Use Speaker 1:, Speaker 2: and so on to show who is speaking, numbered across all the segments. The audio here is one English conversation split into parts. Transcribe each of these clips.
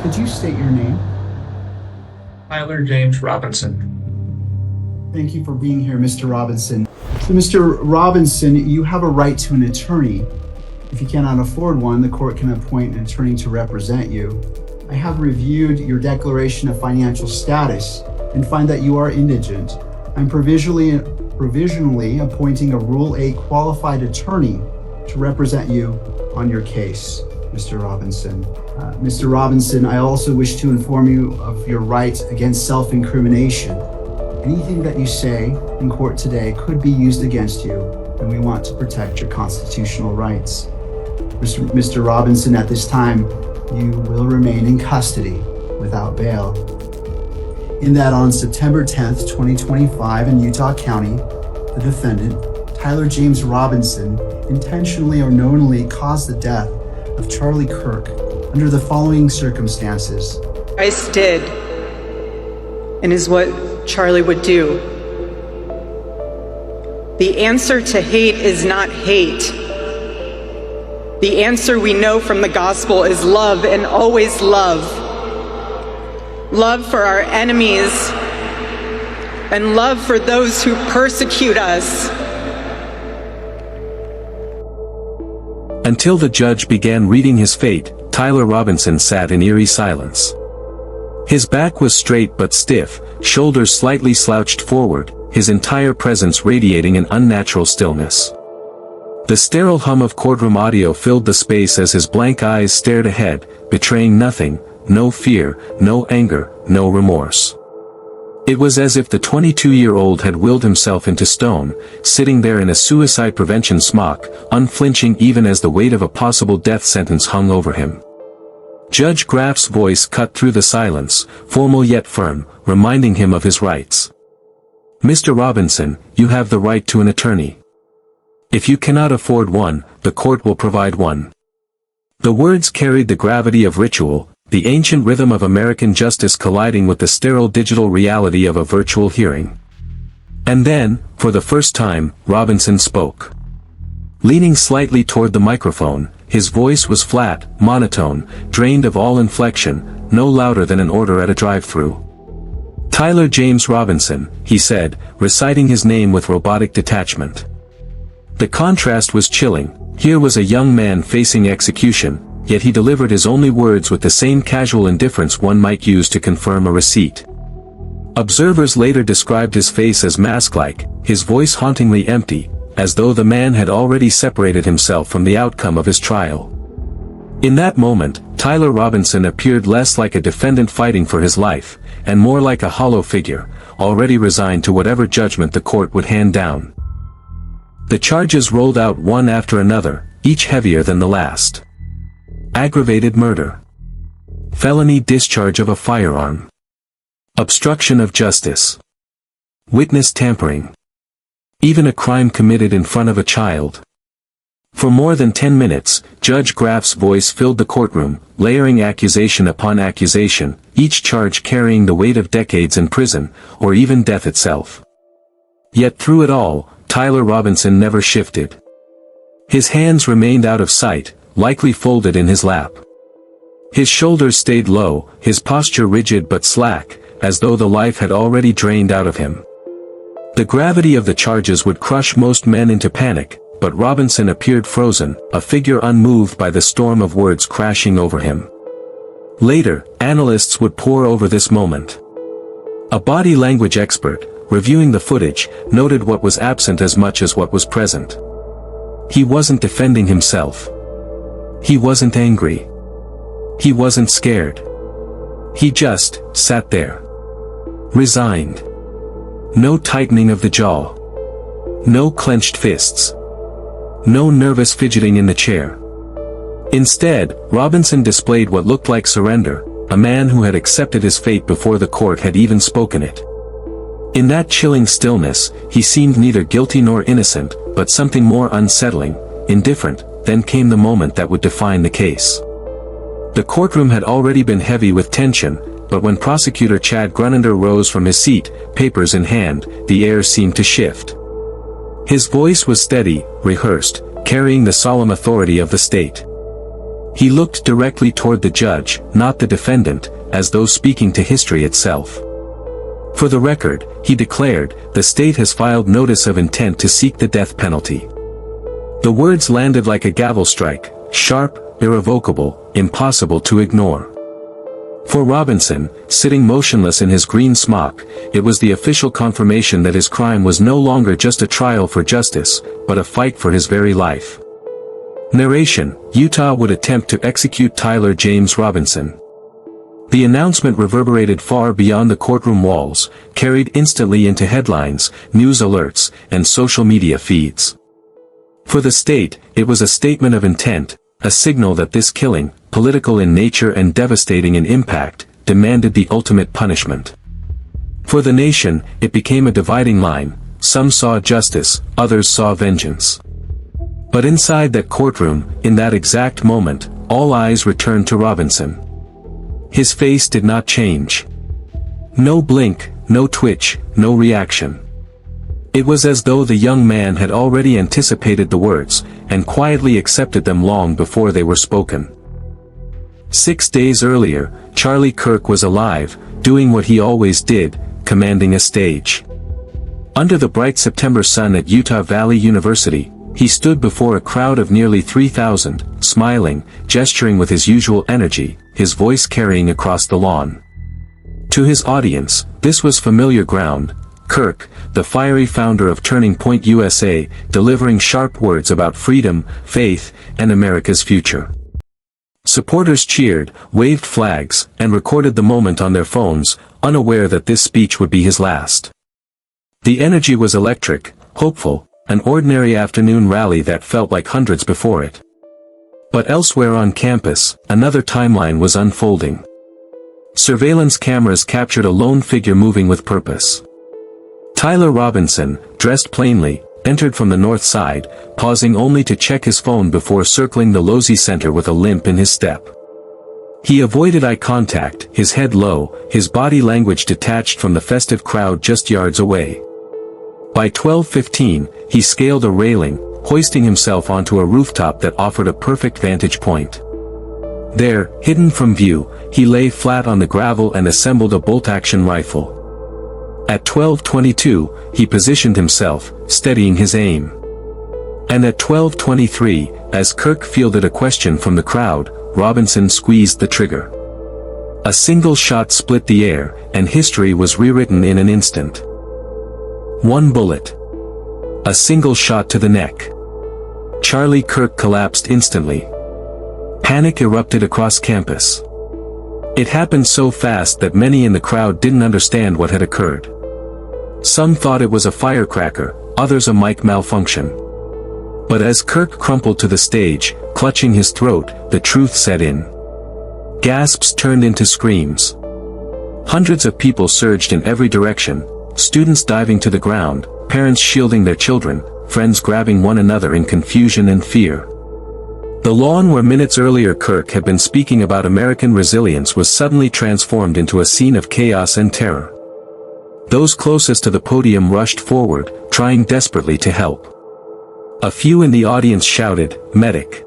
Speaker 1: Could you state your name?
Speaker 2: Tyler James Robinson.
Speaker 1: Thank you for being here, Mr. Robinson. So, Mr. Robinson, you have a right to an attorney. If you cannot afford one, the court can appoint an attorney to represent you. I have reviewed your declaration of financial status and find that you are indigent. I'm provisionally appointing a Rule 8 qualified attorney to represent you on your case, Mr. Robinson. Mr. Robinson, I also wish to inform you of your right against self-incrimination. Anything that you say in court today could be used against you, and we want to protect your constitutional rights. Mr. Robinson, at this time, you will remain in custody without bail. In that on September 10th, 2025 in Utah County, the defendant, Tyler James Robinson, intentionally or knowingly caused the death of Charlie Kirk under the following circumstances.
Speaker 3: Christ did, and is what Charlie would do. The answer to hate is not hate. The answer we know from the gospel is love, and always love. Love for our enemies, and love for those who persecute us.
Speaker 4: Until the judge began reading his fate, Tyler Robinson sat in eerie silence. His back was straight but stiff, shoulders slightly slouched forward, his entire presence radiating an unnatural stillness. The sterile hum of courtroom audio filled the space as his blank eyes stared ahead, betraying nothing, no fear, no anger, no remorse. It was as if the 22-year-old had willed himself into stone, sitting there in a suicide prevention smock, unflinching even as the weight of a possible death sentence hung over him. Judge Graff's voice cut through the silence, formal yet firm, reminding him of his rights. Mr. Robinson, you have the right to an attorney. If you cannot afford one, the court will provide one. The words carried the gravity of ritual, the ancient rhythm of American justice colliding with the sterile digital reality of a virtual hearing. And then, for the first time, Robinson spoke. Leaning slightly toward the microphone, his voice was flat, monotone, drained of all inflection, no louder than an order at a drive-thru. Tyler James Robinson, he said, reciting his name with robotic detachment. The contrast was chilling. Here was a young man facing execution, yet he delivered his only words with the same casual indifference one might use to confirm a receipt. Observers later described his face as mask-like, his voice hauntingly empty, as though the man had already separated himself from the outcome of his trial. In that moment, Tyler Robinson appeared less like a defendant fighting for his life, and more like a hollow figure, already resigned to whatever judgment the court would hand down. The charges rolled out one after another, each heavier than the last. Aggravated murder. Felony discharge of a firearm. Obstruction of justice. Witness tampering. Even a crime committed in front of a child. For more than 10 minutes, Judge Graff's voice filled the courtroom, layering accusation upon accusation, each charge carrying the weight of decades in prison, or even death itself. Yet through it all, Tyler Robinson never shifted. His hands remained out of sight, likely folded in his lap. His shoulders stayed low, his posture rigid but slack, as though the life had already drained out of him. The gravity of the charges would crush most men into panic, but Robinson appeared frozen, a figure unmoved by the storm of words crashing over him. Later, analysts would pore over this moment. A body language expert, reviewing the footage, noted what was absent as much as what was present. He wasn't defending himself. He wasn't angry. He wasn't scared. He just sat there. Resigned. No tightening of the jaw. No clenched fists. No nervous fidgeting in the chair. Instead, Robinson displayed what looked like surrender, a man who had accepted his fate before the court had even spoken it. In that chilling stillness, he seemed neither guilty nor innocent, but something more unsettling, indifferent. Then came the moment that would define the case. The courtroom had already been heavy with tension, but when Prosecutor Chad Grunander rose from his seat, papers in hand, the air seemed to shift. His voice was steady, rehearsed, carrying the solemn authority of the state. He looked directly toward the judge, not the defendant, as though speaking to history itself. For the record, he declared, the state has filed notice of intent to seek the death penalty. The words landed like a gavel strike, sharp, irrevocable, impossible to ignore. For Robinson, sitting motionless in his green smock, it was the official confirmation that his crime was no longer just a trial for justice, but a fight for his very life. Narration: Utah would attempt to execute Tyler James Robinson. The announcement reverberated far beyond the courtroom walls, carried instantly into headlines, news alerts, and social media feeds. For the state, it was a statement of intent, a signal that this killing, political in nature and devastating in impact, demanded the ultimate punishment. For the nation, it became a dividing line. Some saw justice, others saw vengeance. But inside that courtroom, in that exact moment, all eyes returned to Robinson. His face did not change. No blink, no twitch, no reaction. It was as though the young man had already anticipated the words, and quietly accepted them long before they were spoken. 6 days earlier, Charlie Kirk was alive, doing what he always did, commanding a stage. Under the bright September sun at Utah Valley University, he stood before a crowd of nearly 3,000, smiling, gesturing with his usual energy, his voice carrying across the lawn. To his audience, this was familiar ground. Kirk, the fiery founder of Turning Point USA, delivering sharp words about freedom, faith, and America's future. Supporters cheered, waved flags, and recorded the moment on their phones, unaware that this speech would be his last. The energy was electric, hopeful, an ordinary afternoon rally that felt like hundreds before it. But elsewhere on campus, another timeline was unfolding. Surveillance cameras captured a lone figure moving with purpose. Tyler Robinson, dressed plainly, entered from the north side, pausing only to check his phone before circling the Losey Center with a limp in his step. He avoided eye contact, his head low, his body language detached from the festive crowd just yards away. By 12:15, he scaled a railing, hoisting himself onto a rooftop that offered a perfect vantage point. There, hidden from view, he lay flat on the gravel and assembled a bolt-action rifle. At 12:22, he positioned himself, steadying his aim. And at 12:23, as Kirk fielded a question from the crowd, Robinson squeezed the trigger. A single shot split the air, and history was rewritten in an instant. One bullet. A single shot to the neck. Charlie Kirk collapsed instantly. Panic erupted across campus. It happened so fast that many in the crowd didn't understand what had occurred. Some thought it was a firecracker, others a mic malfunction. But as Kirk crumpled to the stage, clutching his throat, the truth set in. Gasps turned into screams. Hundreds of people surged in every direction, students diving to the ground, parents shielding their children, friends grabbing one another in confusion and fear. The lawn where minutes earlier Kirk had been speaking about American resilience was suddenly transformed into a scene of chaos and terror. Those closest to the podium rushed forward, trying desperately to help. A few in the audience shouted, "Medic!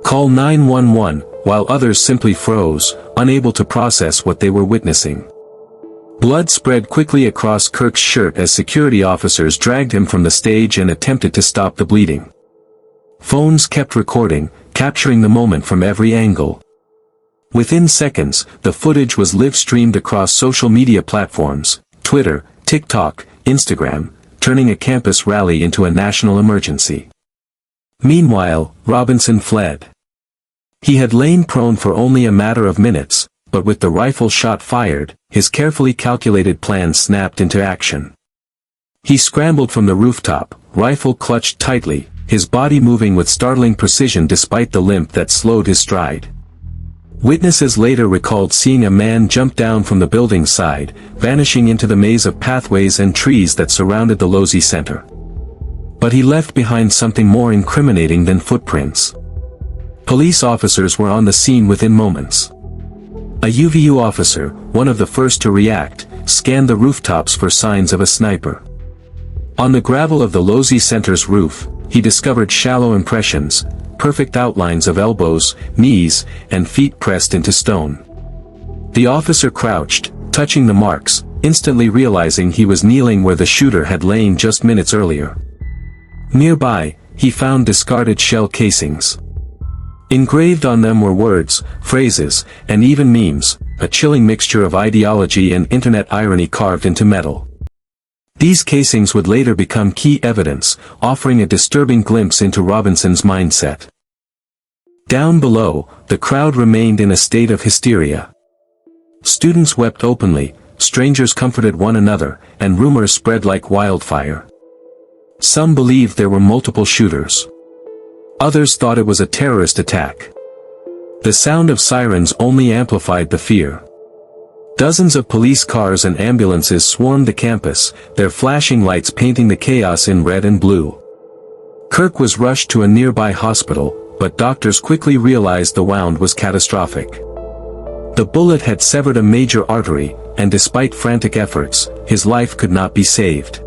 Speaker 4: Call 911," while others simply froze, unable to process what they were witnessing. Blood spread quickly across Kirk's shirt as security officers dragged him from the stage and attempted to stop the bleeding. Phones kept recording, capturing the moment from every angle. Within seconds, the footage was live-streamed across social media platforms, Twitter, TikTok, Instagram, turning a campus rally into a national emergency. Meanwhile, Robinson fled. He had lain prone for only a matter of minutes, but with the rifle shot fired, his carefully calculated plan snapped into action. He scrambled from the rooftop, rifle clutched tightly, his body moving with startling precision despite the limp that slowed his stride. Witnesses later recalled seeing a man jump down from the building's side, vanishing into the maze of pathways and trees that surrounded the Losey Center. But he left behind something more incriminating than footprints. Police officers were on the scene within moments. A UVU officer, one of the first to react, scanned the rooftops for signs of a sniper. On the gravel of the Losey Center's roof, he discovered shallow impressions, perfect outlines of elbows, knees, and feet pressed into stone. The officer crouched, touching the marks, instantly realizing he was kneeling where the shooter had lain just minutes earlier. Nearby, he found discarded shell casings. Engraved on them were words, phrases, and even memes, a chilling mixture of ideology and internet irony carved into metal. These casings would later become key evidence, offering a disturbing glimpse into Robinson's mindset. Down below, the crowd remained in a state of hysteria. Students wept openly, strangers comforted one another, and rumors spread like wildfire. Some believed there were multiple shooters. Others thought it was a terrorist attack. The sound of sirens only amplified the fear. Dozens of police cars and ambulances swarmed the campus, their flashing lights painting the chaos in red and blue. Kirk was rushed to a nearby hospital, but doctors quickly realized the wound was catastrophic. The bullet had severed a major artery, and despite frantic efforts, his life could not be saved.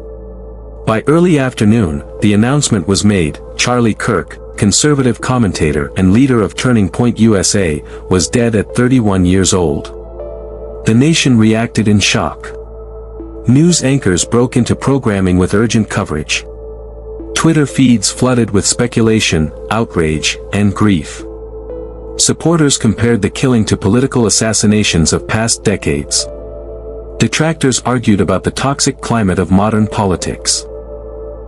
Speaker 4: By early afternoon, the announcement was made: Charlie Kirk, conservative commentator and leader of Turning Point USA, was dead at 31 years old. The nation reacted in shock. News anchors broke into programming with urgent coverage. Twitter feeds flooded with speculation, outrage, and grief. Supporters compared the killing to political assassinations of past decades. Detractors argued about the toxic climate of modern politics.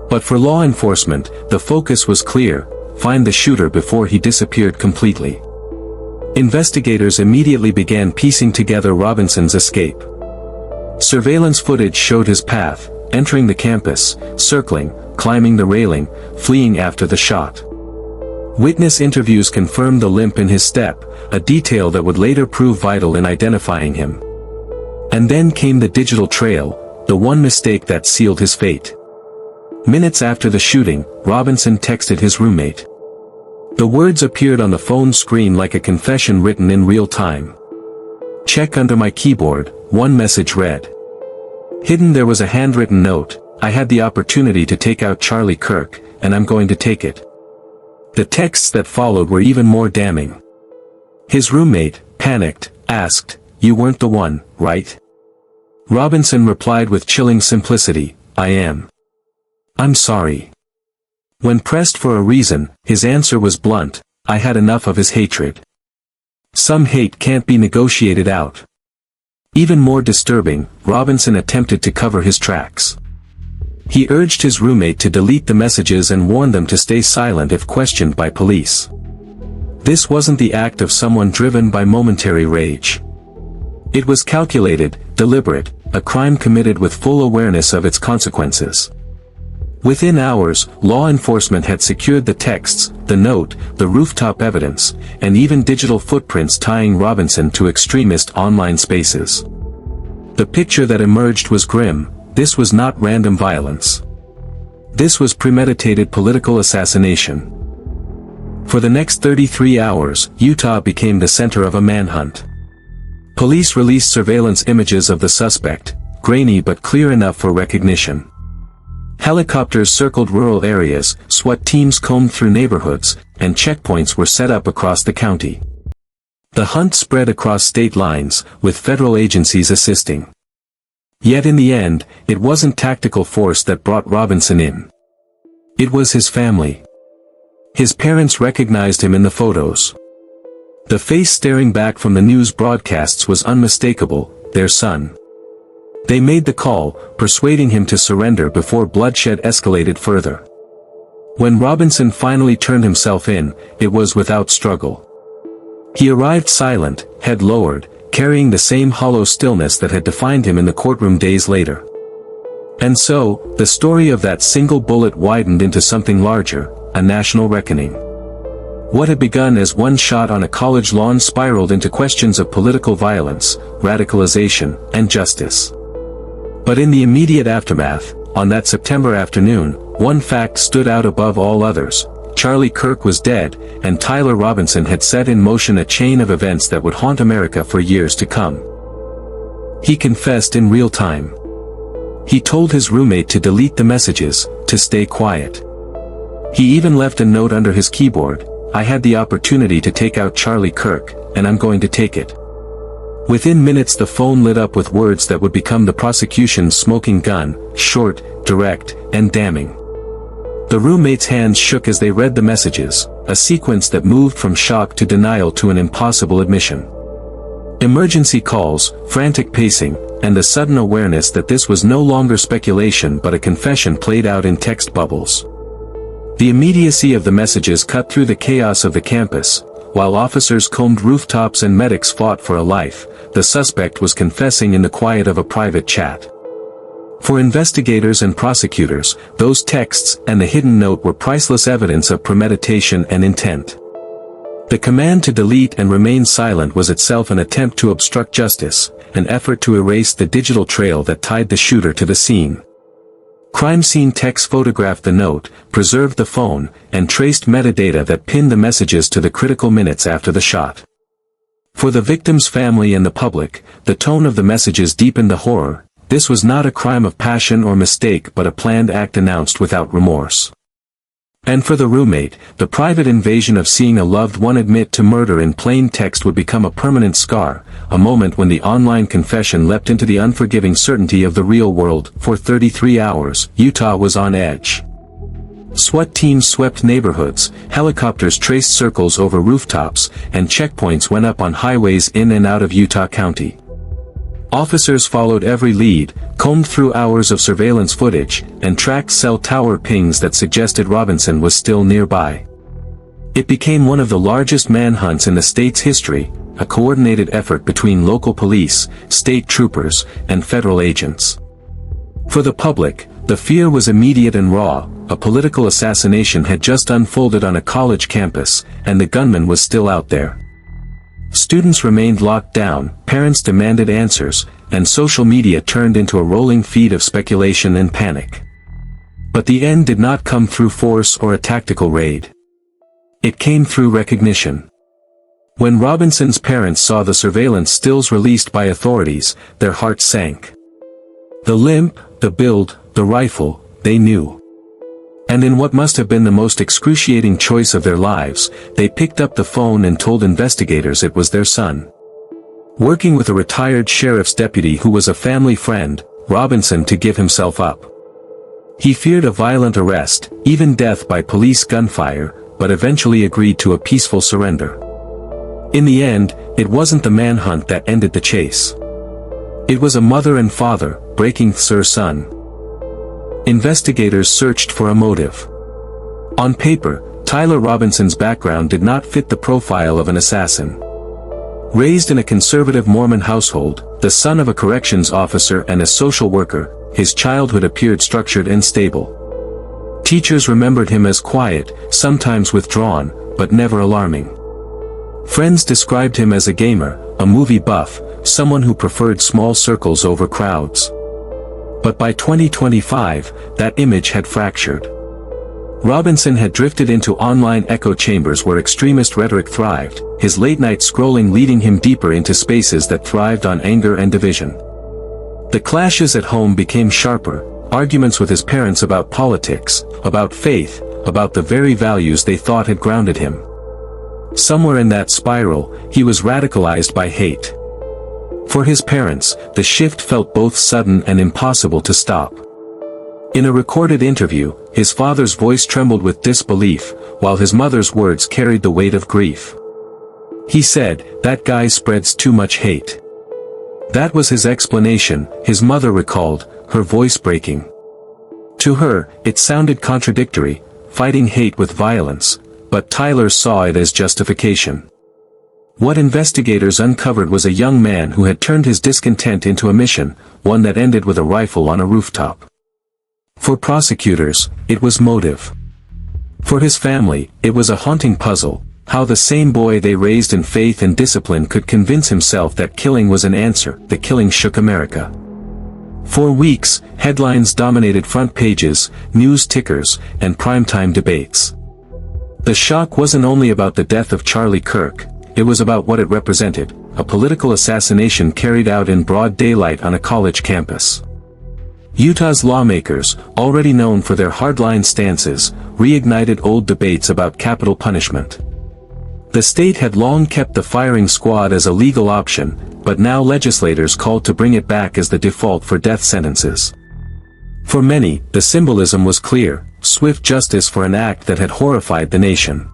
Speaker 4: But for law enforcement, the focus was clear: find the shooter before he disappeared completely. Investigators immediately began piecing together Robinson's escape. Surveillance footage showed his path, entering the campus, circling, climbing the railing, fleeing after the shot. Witness interviews confirmed the limp in his step, a detail that would later prove vital in identifying him. And then came the digital trail, the one mistake that sealed his fate. Minutes after the shooting, Robinson texted his roommate. The words appeared on the phone screen like a confession written in real time. "Check under my keyboard," one message read. Hidden there was a handwritten note: "I had the opportunity to take out Charlie Kirk, and I'm going to take it." The texts that followed were even more damning. His roommate, panicked, asked, "You weren't the one, right?" Robinson replied with chilling simplicity, "I am. I'm sorry." When pressed for a reason, his answer was blunt: "I had enough of his hatred." Some hate can't be negotiated out. Even more disturbing, Robinson attempted to cover his tracks. He urged his roommate to delete the messages and warned them to stay silent if questioned by police. This wasn't the act of someone driven by momentary rage. It was calculated, deliberate, a crime committed with full awareness of its consequences. Within hours, law enforcement had secured the texts, the note, the rooftop evidence, and even digital footprints tying Robinson to extremist online spaces. The picture that emerged was grim. This was not random violence. This was premeditated political assassination. For the next 33 hours, Utah became the center of a manhunt. Police released surveillance images of the suspect, grainy but clear enough for recognition. Helicopters circled rural areas, SWAT teams combed through neighborhoods, and checkpoints were set up across the county. The hunt spread across state lines, with federal agencies assisting. Yet in the end, it wasn't tactical force that brought Robinson in. It was his family. His parents recognized him in the photos. The face staring back from the news broadcasts was unmistakable: their son. They made the call, persuading him to surrender before bloodshed escalated further. When Robinson finally turned himself in, it was without struggle. He arrived silent, head lowered, carrying the same hollow stillness that had defined him in the courtroom days later. And so, the story of that single bullet widened into something larger, a national reckoning. What had begun as one shot on a college lawn spiraled into questions of political violence, radicalization, and justice. But in the immediate aftermath, on that September afternoon, one fact stood out above all others: Charlie Kirk was dead, and Tyler Robinson had set in motion a chain of events that would haunt America for years to come. He confessed in real time. He told his roommate to delete the messages, to stay quiet. He even left a note under his keyboard: I had the opportunity to take out Charlie Kirk, and I'm going to take it. Within minutes the phone lit up with words that would become the prosecution's smoking gun, short, direct, and damning. The roommates' hands shook as they read the messages, a sequence that moved from shock to denial to an impossible admission. Emergency calls, frantic pacing, and the sudden awareness that this was no longer speculation but a confession played out in text bubbles. The immediacy of the messages cut through the chaos of the campus. While officers combed rooftops and medics fought for a life, the suspect was confessing in the quiet of a private chat. For investigators and prosecutors, those texts and the hidden note were priceless evidence of premeditation and intent. The command to delete and remain silent was itself an attempt to obstruct justice, an effort to erase the digital trail that tied the shooter to the scene. Crime scene techs photographed the note, preserved the phone, and traced metadata that pinned the messages to the critical minutes after the shot. For the victim's family and the public, the tone of the messages deepened the horror. This was not a crime of passion or mistake but a planned act announced without remorse. And for the roommate, the private invasion of seeing a loved one admit to murder in plain text would become a permanent scar, a moment when the online confession leapt into the unforgiving certainty of the real world. For 33 hours, Utah was on edge. SWAT teams swept neighborhoods, helicopters traced circles over rooftops, and checkpoints went up on highways in and out of Utah County. Officers followed every lead, combed through hours of surveillance footage, and tracked cell tower pings that suggested Robinson was still nearby. It became one of the largest manhunts in the state's history, a coordinated effort between local police, state troopers, and federal agents. For the public, the fear was immediate and raw. A political assassination had just unfolded on a college campus, and the gunman was still out there. Students remained locked down, parents demanded answers, and social media turned into a rolling feed of speculation and panic. But the end did not come through force or a tactical raid. It came through recognition. When Robinson's parents saw the surveillance stills released by authorities, their hearts sank. The limp, the build, the rifle, they knew. And in what must have been the most excruciating choice of their lives, they picked up the phone and told investigators it was their son. Working with a retired sheriff's deputy who was a family friend, Robinson to give himself up. He feared a violent arrest, even death by police gunfire, but eventually agreed to a peaceful surrender. In the end, it wasn't the manhunt that ended the chase. It was a mother and father, breaking their son. Investigators searched for a motive. On paper, Tyler Robinson's background did not fit the profile of an assassin. Raised in a conservative Mormon household, the son of a corrections officer and a social worker, his childhood appeared structured and stable. Teachers remembered him as quiet, sometimes withdrawn, but never alarming. Friends described him as a gamer, a movie buff, someone who preferred small circles over crowds. But by 2025, that image had fractured. Robinson had drifted into online echo chambers where extremist rhetoric thrived, his late-night scrolling leading him deeper into spaces that thrived on anger and division. The clashes at home became sharper, arguments with his parents about politics, about faith, about the very values they thought had grounded him. Somewhere in that spiral, he was radicalized by hate. For his parents, the shift felt both sudden and impossible to stop. In a recorded interview, his father's voice trembled with disbelief, while his mother's words carried the weight of grief. He said, "That guy spreads too much hate." That was his explanation, his mother recalled, her voice breaking. To her, it sounded contradictory, fighting hate with violence, but Tyler saw it as justification. What investigators uncovered was a young man who had turned his discontent into a mission, one that ended with a rifle on a rooftop. For prosecutors, it was motive. For his family, it was a haunting puzzle, how the same boy they raised in faith and discipline could convince himself that killing was an answer. The killing shook America. For weeks, headlines dominated front pages, news tickers, and primetime debates. The shock wasn't only about the death of Charlie Kirk, it was about what it represented, a political assassination carried out in broad daylight on a college campus. Utah's lawmakers, already known for their hardline stances, reignited old debates about capital punishment. The state had long kept the firing squad as a legal option, but now legislators called to bring it back as the default for death sentences. For many, the symbolism was clear: swift justice for an act that had horrified the nation.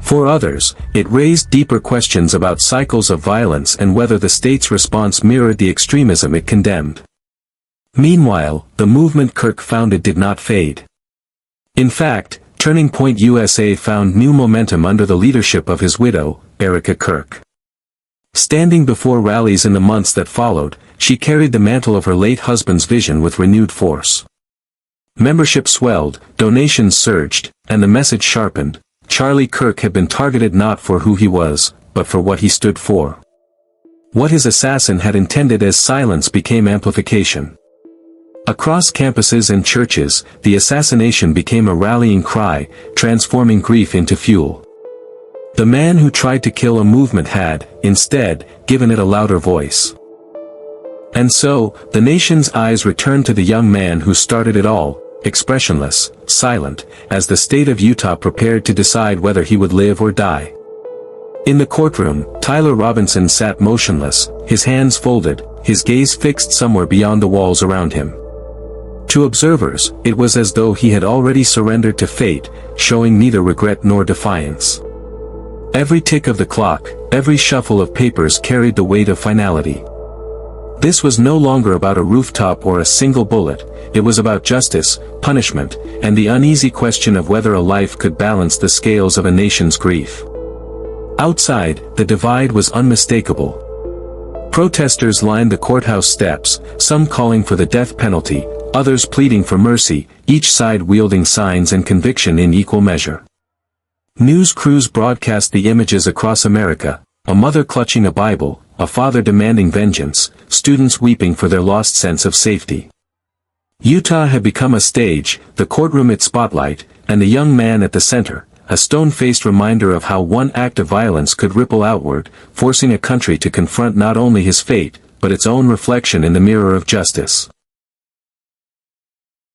Speaker 4: For others, it raised deeper questions about cycles of violence and whether the state's response mirrored the extremism it condemned. Meanwhile, the movement Kirk founded did not fade. In fact, Turning Point USA found new momentum under the leadership of his widow, Erica Kirk. Standing before rallies in the months that followed, she carried the mantle of her late husband's vision with renewed force. Membership swelled, donations surged, and the message sharpened: Charlie Kirk had been targeted not for who he was, but for what he stood for. What his assassin had intended as silence became amplification. Across campuses and churches, the assassination became a rallying cry, transforming grief into fuel. The man who tried to kill a movement had, instead, given it a louder voice. And so, the nation's eyes returned to the young man who started it all, expressionless, silent, as the state of Utah prepared to decide whether he would live or die. In the courtroom, Tyler Robinson sat motionless, his hands folded, his gaze fixed somewhere beyond the walls around him. To observers, it was as though he had already surrendered to fate, showing neither regret nor defiance. Every tick of the clock, every shuffle of papers carried the weight of finality. This was no longer about a rooftop or a single bullet, it was about justice, punishment, and the uneasy question of whether a life could balance the scales of a nation's grief. Outside, the divide was unmistakable. Protesters lined the courthouse steps, some calling for the death penalty, others pleading for mercy, each side wielding signs and conviction in equal measure. News crews broadcast the images across America: a mother clutching a Bible, a father demanding vengeance, students weeping for their lost sense of safety. Utah had become a stage, the courtroom its spotlight, and the young man at the center, a stone-faced reminder of how one act of violence could ripple outward, forcing a country to confront not only his fate, but its own reflection in the mirror of justice.